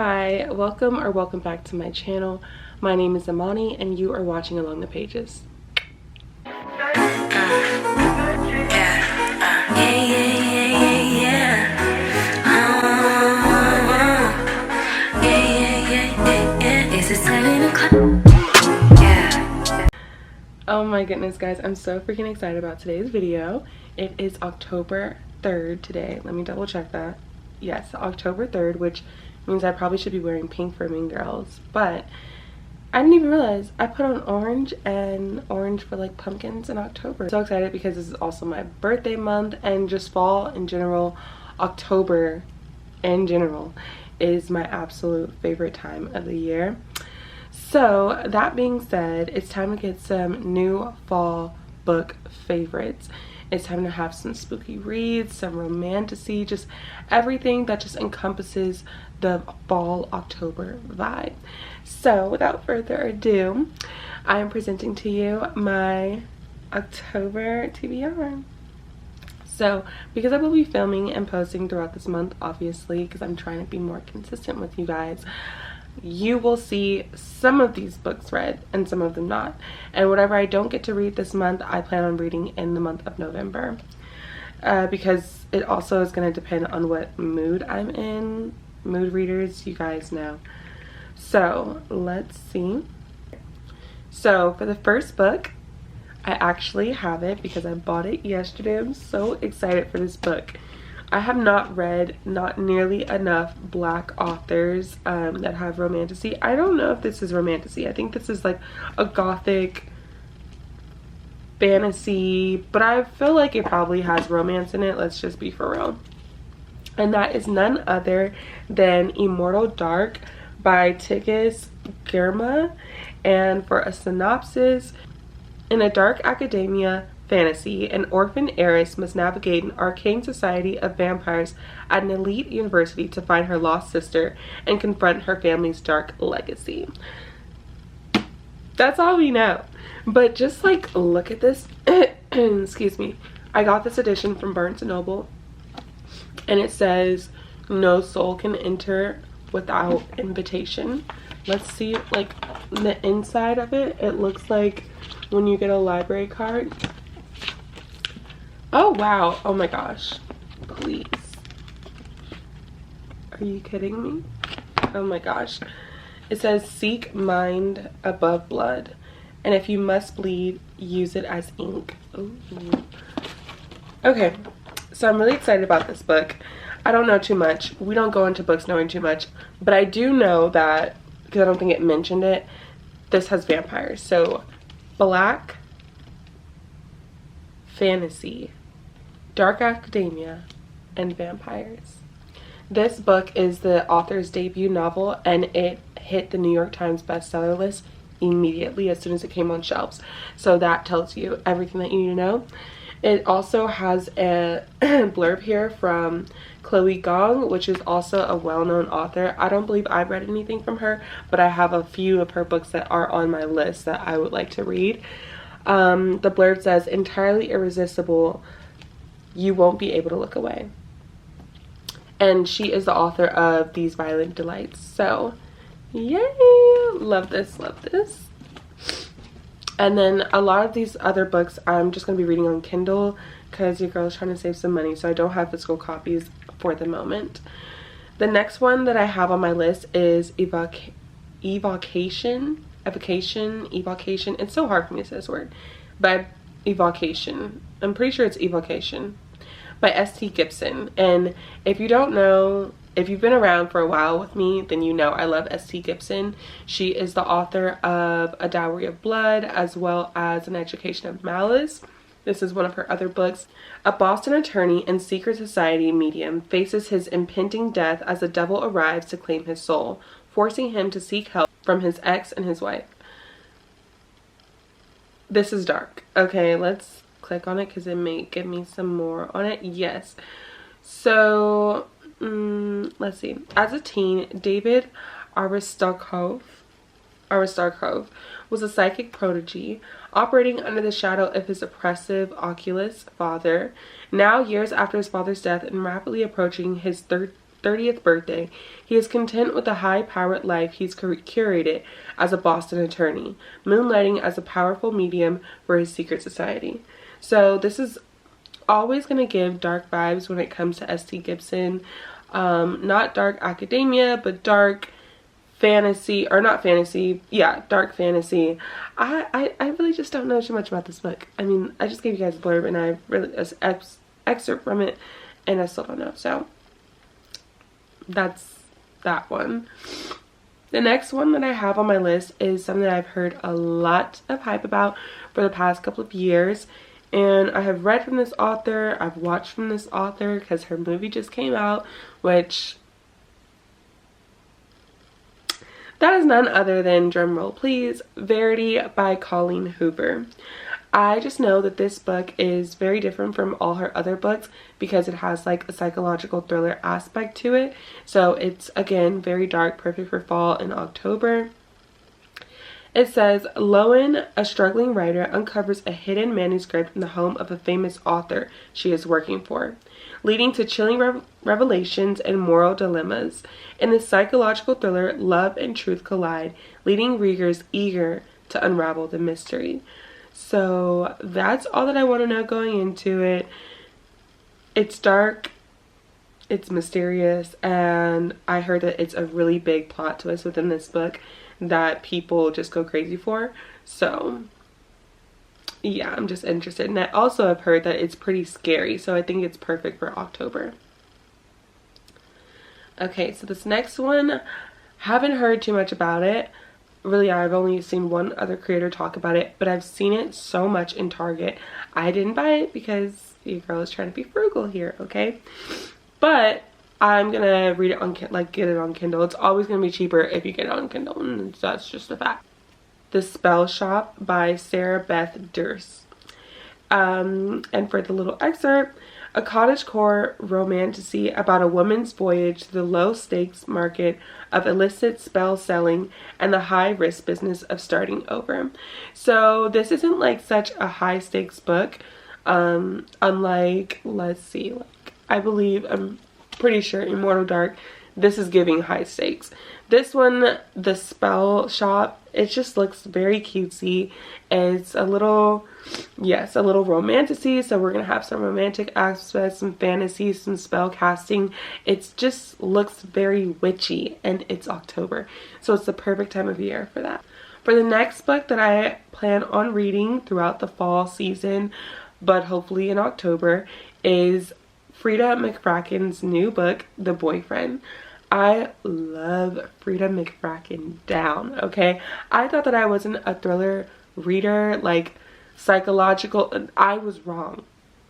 Hi, welcome back to my channel. My name is Amani and you are watching Along the Pages. Oh my goodness guys, I'm so freaking excited about today's video. It is October 3rd today. Let me double check that. Yes, October 3rd, which means I probably should be wearing pink for Mean Girls, but I didn't even realize I put on orange and orange for like pumpkins in October. I'm so excited because this is also my birthday month, and just fall in general, October in general is my absolute favorite time of the year. So that being said, it's time to get some new fall book favorites. It's time to have some spooky reads, some romantasy, just everything that just encompasses the fall October vibe. So without further ado, I am presenting to you my October TBR. So because I will be filming and posting throughout this month, obviously, because I'm trying to be more consistent with you guys, you will see some of these books read and some of them not. And whatever I don't get to read this month, I plan on reading in the month of November. Because it also is going to depend on what mood I'm in. Mood readers, you guys know. So let's see. So for the first book, I actually have it because I bought it yesterday. I'm so excited for this book. I have not read not nearly enough Black authors that have romantasy. I don't know if this is romantasy. I think this is like a gothic fantasy, but I feel like it probably has romance in it. Let's just be for real. And that is none other than Immortal Dark by Tigis Girma. And for a synopsis, in a dark academia fantasy, an orphan heiress must navigate an arcane society of vampires at an elite university to find her lost sister and confront her family's dark legacy. That's all we know. But just like, look at this. Excuse me. I got this edition from Barnes & Noble, and it says, "No soul can enter without invitation." Let's see, like, the inside of it. It looks like when you get a library card. Oh wow, oh my gosh, please, are you kidding me? Oh my gosh. It says, "Seek mind above blood, and if you must bleed, use it as ink." Ooh. Okay, so I'm really excited about this book. I don't know too much. We don't go into books knowing too much, but I do know that, because I don't think it mentioned it, this has vampires. So Black fantasy, dark academia, and vampires. This book is the author's debut novel, and it hit the New York Times bestseller list immediately as soon as it came on shelves. So that tells you everything that you need to know. It also has a blurb here from Chloe Gong, which is also a well-known author. I don't believe I've read anything from her, but I have a few of her books that are on my list that I would like to read. The blurb says, "Entirely irresistible, you won't be able to look away." And she is the author of These Violent Delights. So, yay! Love this, love this. And then a lot of these other books I'm just going to be reading on Kindle because your girl is trying to save some money, so I don't have physical copies for the moment. The next one that I have on my list is Evocation. It's so hard for me to say this word. By Evocation. I'm pretty sure it's Evocation. By S.T. Gibson. And if you don't know, if you've been around for a while with me, then you know I love S.T. Gibson. She is the author of A Dowry of Blood, as well as An Education of Malice. This is one of her other books. A Boston attorney and secret society medium faces his impending death as the devil arrives to claim his soul, forcing him to seek help from his ex and his wife. This is dark. Okay, let's click on it because it may give me some more on it. Yes. So, let's see. As a teen, David Aristarchov was a psychic prodigy, operating under the shadow of his oppressive Oculus father. Now, years after his father's death and rapidly approaching his 30th birthday, he is content with the high-powered life he's curated as a Boston attorney, moonlighting as a powerful medium for his secret society. So this is always going to give dark vibes when it comes to S.T. Gibson. Not dark academia, but dark fantasy, or not fantasy, yeah, dark fantasy. I really just don't know too much about this book. I mean, I just gave you guys a blurb and I really excerpt from it, and I still don't know. So that's that one. The next one that I have on my list is something that I've heard a lot of hype about for the past couple of years. And I have read from this author, I've watched from this author because her movie just came out, which that is none other than, drumroll please, Verity by Colleen Hoover. I just know that this book is very different from all her other books because it has like a psychological thriller aspect to it. So it's, again, very dark, perfect for fall and October. It says, Lowen, a struggling writer, uncovers a hidden manuscript in the home of a famous author she is working for, leading to chilling revelations and moral dilemmas. In this psychological thriller, love and truth collide, leading readers eager to unravel the mystery. So that's all that I want to know going into it. It's dark, it's mysterious, and I heard that it's a really big plot twist within this book that people just go crazy for. So yeah, I'm just interested. And I also have heard that it's pretty scary, so I think it's perfect for October. Okay, so this next one, haven't heard too much about it. Really, I've only seen one other creator talk about it, but I've seen it so much in Target. I didn't buy it because your girl is trying to be frugal here, okay? But I'm gonna read it on, get it on Kindle. It's always gonna be cheaper if you get it on Kindle, and that's just a fact. The Spell Shop by Sarah Beth Durst. And for the little excerpt, a cottagecore romantasy about a woman's voyage to the low-stakes market of illicit spell selling and the high-risk business of starting over. So this isn't like such a high-stakes book, unlike, let's see, like, I believe, I'm pretty sure Immortal Dark, this is giving high stakes. This one, The Spell Shop, it just looks very cutesy. It's a little, yes, a little romantasy, so we're gonna have some romantic aspects, some fantasy, some spell casting. It just looks very witchy, and it's October, so it's the perfect time of year for that. For the next book that I plan on reading throughout the fall season, but hopefully in October, is Frida McFracken's new book, The Boyfriend. I love Frida McFracken down, okay? I thought that I wasn't a thriller reader, like psychological. I was wrong.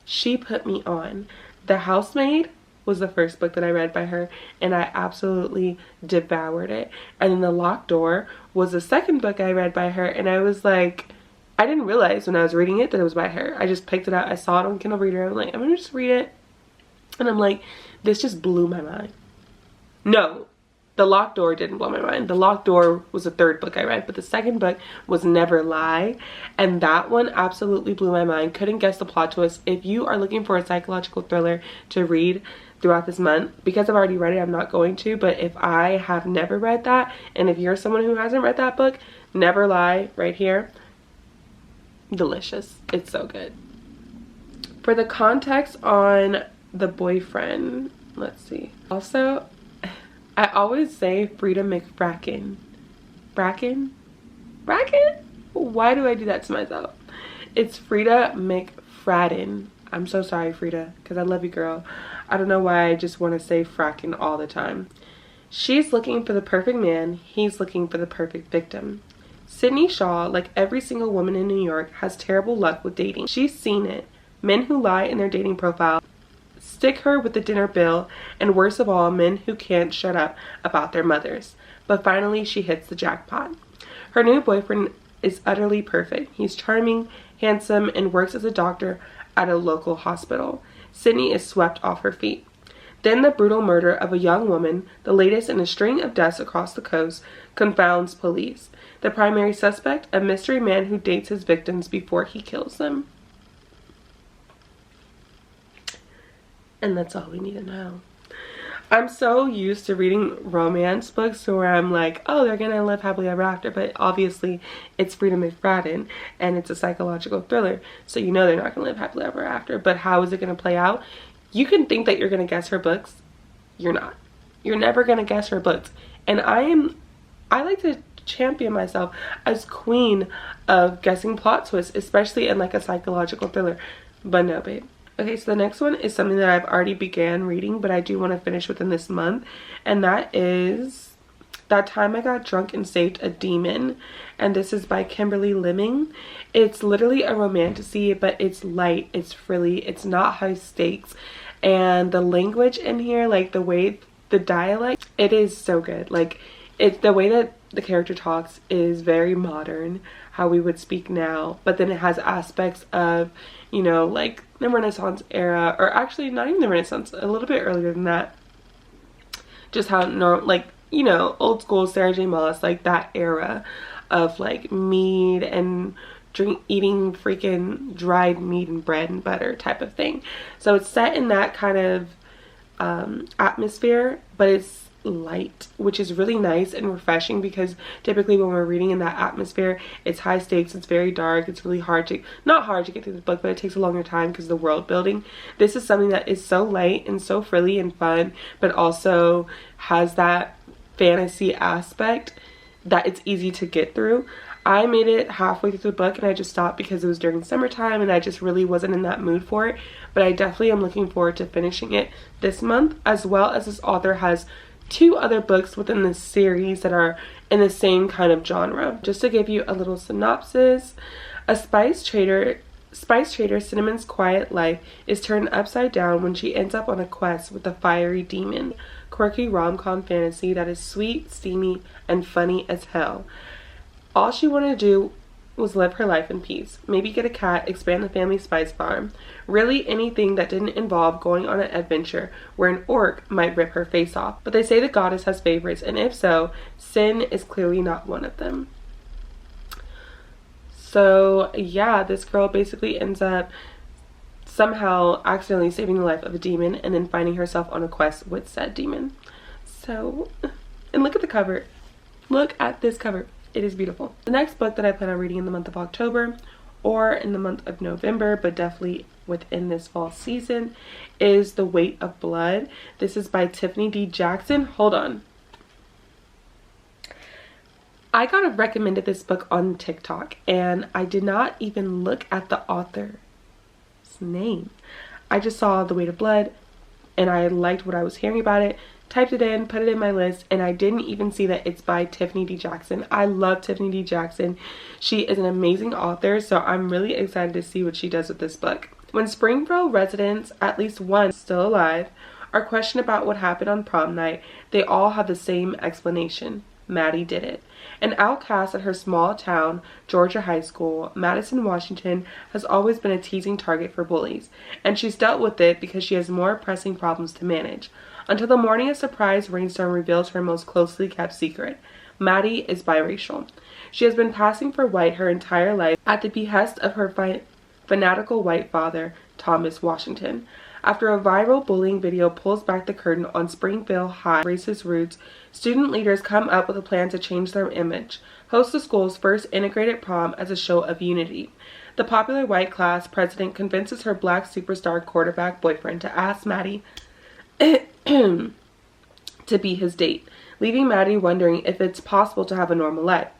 She put me on. The Housemaid was the first book that I read by her, and I absolutely devoured it. And then The Locked Door was the second book I read by her, and I was like, I didn't realize when I was reading it that it was by her. I just picked it up. I saw it on Kindle Reader. I'm like, I'm gonna just read it. And I'm like, this just blew my mind. No, The Locked Door didn't blow my mind. The Locked Door was the third book I read, but the second book was Never Lie, and that one absolutely blew my mind. Couldn't guess the plot twist. If you are looking for a psychological thriller to read throughout this month, because I've already read it, I'm not going to, but if I have never read that, and if you're someone who hasn't read that book, Never Lie, right here, delicious. It's so good. For the context on The Boyfriend, let's see. Also, I always say Frida McFracken. Bracken? Why do I do that to myself? It's Frida McFradden. I'm so sorry, Frida, because I love you, girl. I don't know why I just want to say Fracken all the time. She's looking for the perfect man. He's looking for the perfect victim. Sydney Shaw, like every single woman in New York, has terrible luck with dating. She's seen it. Men who lie in their dating profile stick her with the dinner bill, and worst of all, men who can't shut up about their mothers. But finally, she hits the jackpot. Her new boyfriend is utterly perfect. He's charming, handsome, and works as a doctor at a local hospital. Sydney is swept off her feet. Then the brutal murder of a young woman, the latest in a string of deaths across the coast, confounds police. The primary suspect, a mystery man who dates his victims before he kills them. And that's all we need to know. I'm so used to reading romance books where I'm like, oh, they're gonna live happily ever after, but obviously it's Frida McFadden and it's a psychological thriller, so you know they're not gonna live happily ever after. But how is it gonna play out? You can think that you're gonna guess her books. You're not. You're never gonna guess her books. And I like to champion myself as queen of guessing plot twists, especially in like a psychological thriller. But no, babe. Okay, so the next one is something that I've already began reading, but I do want to finish within this month, and that is That Time I Got Drunk and Saved a Demon, and this is by Kimberly Lemming. It's literally a romantasy, but it's light, it's frilly, it's not high stakes, and the language in here, like the way, the dialect, it is so good. Like, it's the way that the character talks is very modern, how we would speak now, but then it has aspects of, you know, like the Renaissance era, or actually not even the Renaissance, a little bit earlier than that. Just how like, you know, old school Sarah J Maas, like that era of like mead and eating freaking dried meat and bread and butter type of thing. So it's set in that kind of atmosphere, but it's light, which is really nice and refreshing, because typically when we're reading in that atmosphere, it's high stakes, it's very dark, it's really hard to, not hard to get through the book, but it takes a longer time because of the world building. This is something that is so light and so frilly and fun, but also has that fantasy aspect that it's easy to get through. I made it halfway through the book and I just stopped because it was during summertime and I just really wasn't in that mood for it, but I definitely am looking forward to finishing it this month, as well as this author has 2 other books within this series that are in the same kind of genre. Just to give you a little synopsis, a spice trader Cinnamon's quiet life is turned upside down when she ends up on a quest with a fiery demon. Quirky rom-com fantasy that is sweet, steamy, and funny as hell. All she wanted to do was live her life in peace. Maybe get a cat, expand the family spice farm. Really anything that didn't involve going on an adventure where an orc might rip her face off. But they say the goddess has favorites, and if so, sin is clearly not one of them. So yeah, this girl basically ends up somehow accidentally saving the life of a demon and then finding herself on a quest with said demon. So, and look at the cover. Look at this cover. It is beautiful. The next book that I plan on reading in the month of October, or in the month of November, but definitely within this fall season, is The Weight of Blood. This is by Tiffany D. Jackson. Hold on. I got recommended this book on TikTok and I did not even look at the author's name. I just saw The Weight of Blood and I liked what I was hearing about it, typed it in, put it in my list, and I didn't even see that it's by Tiffany D. Jackson. I love Tiffany D. Jackson. She is an amazing author, so I'm really excited to see what she does with this book. When Springville residents, at least one still alive, are questioned about what happened on prom night, they all have the same explanation. Maddie did it. An outcast at her small town, Georgia high school, Madison, Washington, has always been a teasing target for bullies, and she's dealt with it because she has more pressing problems to manage. Until the morning a surprise rainstorm reveals her most closely kept secret. Maddie is biracial. She has been passing for white her entire life at the behest of her fanatical white father, Thomas Washington. After a viral bullying video pulls back the curtain on Springville High racist roots, student leaders come up with a plan to change their image, host the school's first integrated prom as a show of unity. The popular white class president convinces her black superstar quarterback boyfriend to ask Maddie to be his date, leaving Maddie wondering if it's possible to have a normal life.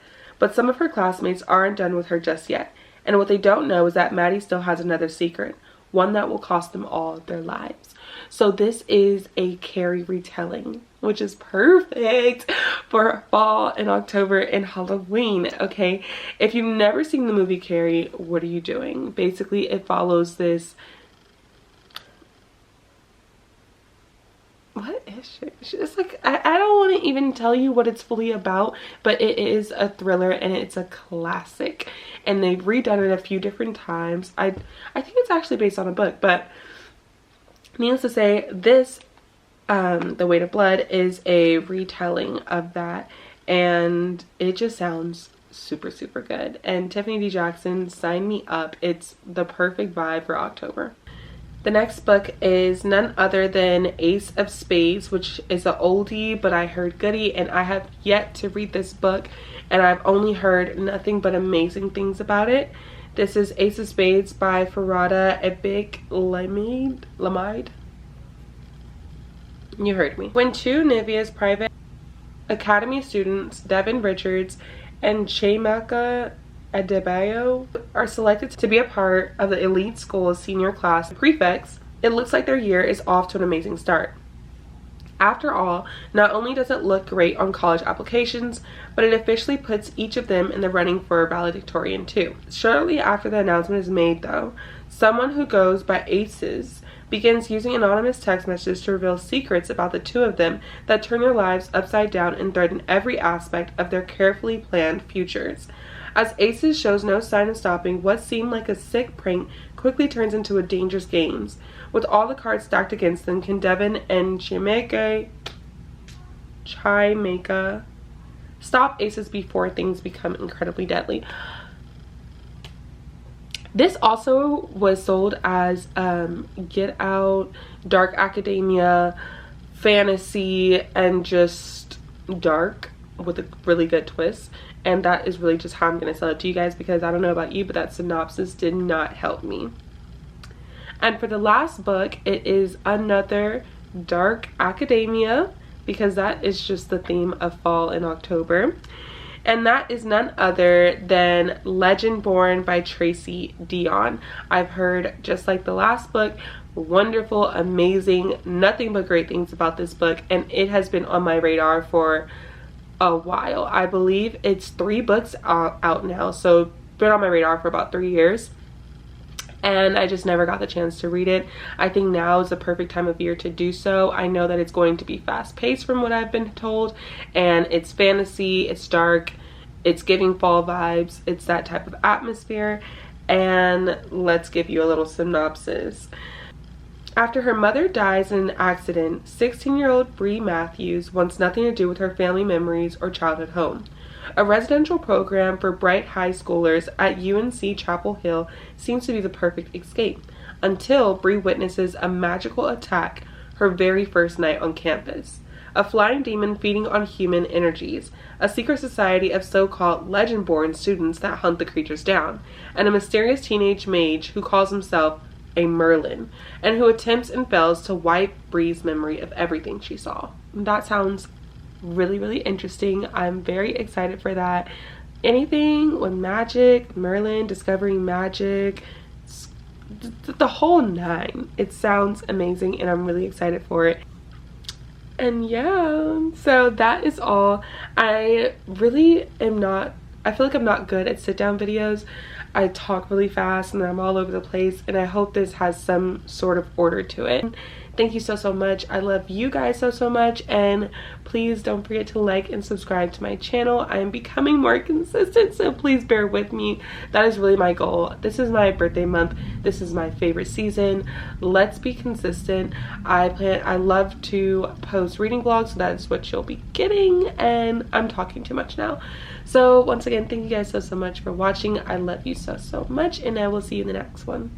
But some of her classmates aren't done with her just yet, and what they don't know is that Maddie still has another secret, one that will cost them all their lives. So this is a Carrie retelling, which is perfect for fall and October and Halloween, okay? If you've never seen the movie Carrie, what are you doing? Basically, it follows this... What is it? It's like, I don't want to even tell you what it's fully about, but it is a thriller and it's a classic. And they've redone it a few different times. I think it's actually based on a book, but needless to say, this, The Weight of Blood, is a retelling of that. And it just sounds super, super good. And Tiffany D. Jackson, sign me up. It's the perfect vibe for October. The next book is none other than Ace of Spades, which is an oldie, but I heard goodie, and I have yet to read this book, and I've only heard nothing but amazing things about it. This is Ace of Spades by Farada Lamide. You heard me. When two Nivea's private academy students, Devin Richards and Chiamaka Adebayo, are selected to be a part of the elite school's senior class prefects, it looks like their year is off to an amazing start. After all, not only does it look great on college applications, but it officially puts each of them in the running for valedictorian too. Shortly after the announcement is made, though, someone who goes by Aces begins using anonymous text messages to reveal secrets about the two of them that turn their lives upside down and threaten every aspect of their carefully planned futures. As Aces shows no sign of stopping, what seemed like a sick prank quickly turns into a dangerous game. With all the cards stacked against them, can Devin and Chiamaka stop Aces before things become incredibly deadly? This also was sold as Get Out, dark academia, fantasy, and just dark with a really good twist. And that is really just how I'm going to sell it to you guys, because I don't know about you, but that synopsis did not help me. And for the last book, it is another dark academia, because that is just the theme of fall in October. And that is none other than Legend Born by Tracy Dion. I've heard, just like the last book, wonderful, amazing, nothing but great things about this book, and it has been on my radar for a while. I believe it's 3 books out now, so been on my radar for about 3 years, and I just never got the chance to read it. I think now is the perfect time of year to do so. I know that it's going to be fast-paced from what I've been told, and it's fantasy, it's dark, it's giving fall vibes, it's that type of atmosphere. And let's give you a little synopsis. After her mother dies in an accident, 16-year-old Bree Matthews wants nothing to do with her family memories or childhood home. A residential program for bright high schoolers at UNC Chapel Hill seems to be the perfect escape, until Bree witnesses a magical attack her very first night on campus. A flying demon feeding on human energies, a secret society of so-called legend-born students that hunt the creatures down, and a mysterious teenage mage who calls himself a Merlin, and who attempts and fails to wipe Bree's memory of everything she saw. That sounds really, really interesting. I'm very excited for that. Anything with magic, Merlin, discovering magic, the whole 9. It sounds amazing, and I'm really excited for it. And yeah, so that is all. I really am not, I feel like I'm not good at sit down videos. I talk really fast and I'm all over the place, and I hope this has some sort of order to it. Thank you so much. I love you guys so much, and please don't forget to like and subscribe to my channel. I am becoming more consistent, so please bear with me. That is really my goal. This is my birthday month. This is my favorite season. Let's be consistent. I love to post reading vlogs, so that's what you'll be getting, and I'm talking too much now. So once again, thank you guys so much for watching. I love you so much, and I will see you in the next one.